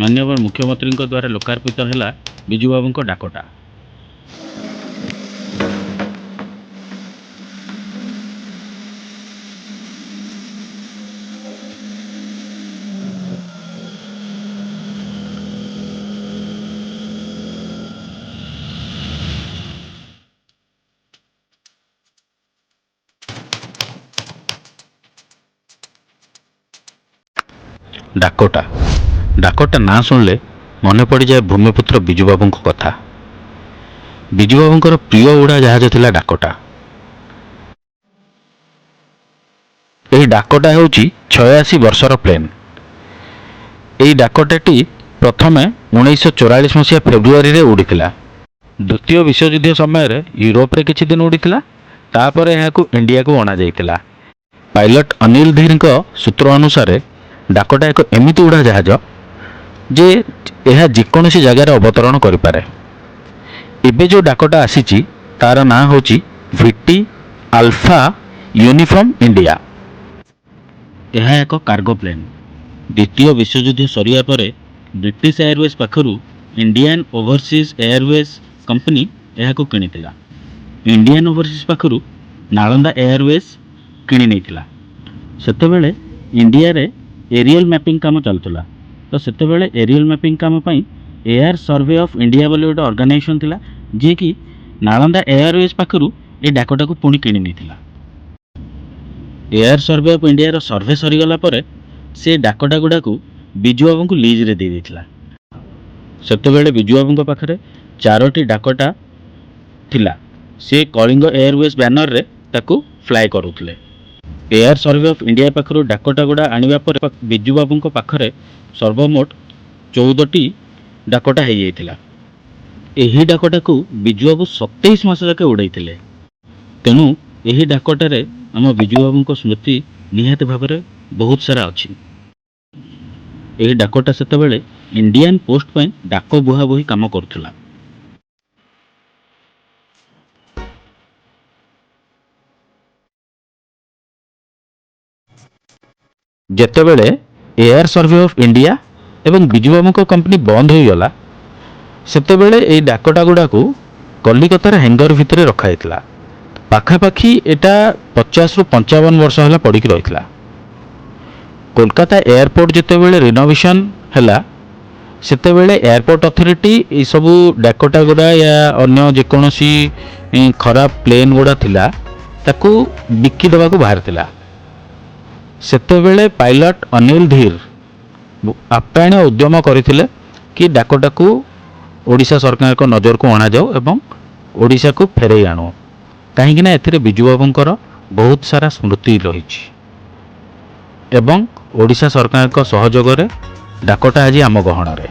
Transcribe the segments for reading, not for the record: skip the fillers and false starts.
माननीय मुख्यमंत्री द्वारा लोकार्पित है बिजू बाबू डाकटा। डाकोटा डाकोटा ना शुणिले मन पड़ जाए भूमिपुत्र बिजू बाबू कथा। बिजू बाबूर प्रिय उड़ा जहाज थिला डाकोटा। यही डाकोटा हूँ 86 वर्षर प्लेन। यही डाकोटाटी प्रथम 1944 मसीहा फेब्रुआरी रे उड़ीथिला। द्वितीय विश्वयुद्ध समय यूरोप रे किछि दिन उड़ीथिला। तापर यहाकू इंडिया को अणा जाइतिला। पायलट अनिल धीर सूत्र अनुसार डाकोटा एक एमिति उड़ा जहाज जे यह जेकोसी जगार अवतरण करें। एबे जो डाकोटा आसी तार ना हूँ VT अल्फा यूनिफॉर्म इंडिया। यह एक कार्गो प्लेन। द्वितीय विश्वयुद्ध सरिया पर ब्रिटिश एयरवेज पाखरु इंडियन ओवरसीज एयरवेज कंपनी यह किनिथिला। इंडियन ओवरसीज पाखरु नालंदा एयरवेज किनी नेथिला। सेतेबेले इंडिया रे एरियल मैपिंग काम चलुला। तो सेतेबेले एरियल मैपिंग काम पई एयर सर्वे ऑफ इंडिया बोली गोटे ऑर्गेनाइजेशन थिला जे कि नालंदा एयरवेज पाखरु ए डाकोटा को पुणी किनी नेथिला। एयर सर्वे ऑफ इंडिया रो सर्वे सरीगला पर से डाकोटा गुडा को बिजू बाबू को लीज रे दे देथिला। सेतेबेले बिजू बाबू पाखरे 4टी डाकोटा थिला। से कलिंग एयरवेज बैनर रे ताकू फ्लाए करूथले। एयर सर्वे ऑफ इंडिया पाखरु डाकोटा गुडा आनिबा पर बिजू बाबू पाखरे सर्वमोट 14टी डाकोटा हो जाइथिला। एही डाकोटा को बिजू बाबू 27 मास जाके उड़ाइथिले। तेणु एही डाकोटा रे आम बिजू बाबू स्मृति निहाती भाव में बहुत सारा अच्छी। एही डाकोटा सेतेबेले इंडियन पोस्ट पई डाक बुहा बोही काम करुथला। जेतेबेले एयर सर्वे ऑफ इंडिया एवं बिजू बाबू कंपनी बंद हो गला सेतेबेले एही डाकोटा गुडा को कलिकतार हैंगर भितर रखाइतला। पाखापाखी एटा 50 रु 55 वर्ष होला पड़ी रही। कोलकाता एयरपोर्ट जितेबेले रिनोवेशन हैला सेतेबेले एयरपोर्ट अथॉरिटी ये सब डाकोटा गुडा या अन्य जेकोसी खराब प्लेन गुडा थिला ताकू बिकी देवा को बाहर थिला। सेतेबेले पायलट अनिल धीर आप्राण उद्यम करथिले कि डाकोटा को ओडिशा सरकार को नजर को अणा जाऊ एवं ओडिशा को फेरई आणु कहीं एथिरे बिजू बाबूंकर बहुत सारा स्मृति रही एवं ओडिशा सरकार को सहयोग रे डाकोटा आज आम गहन रे।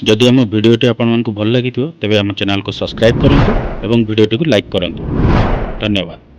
जदि आम वीडियोटी आपन को भल लगी तेबे आम चैनल को सब्सक्राइब करंतु एवं वीडियोटी को लाइक करंतु। धन्यवाद।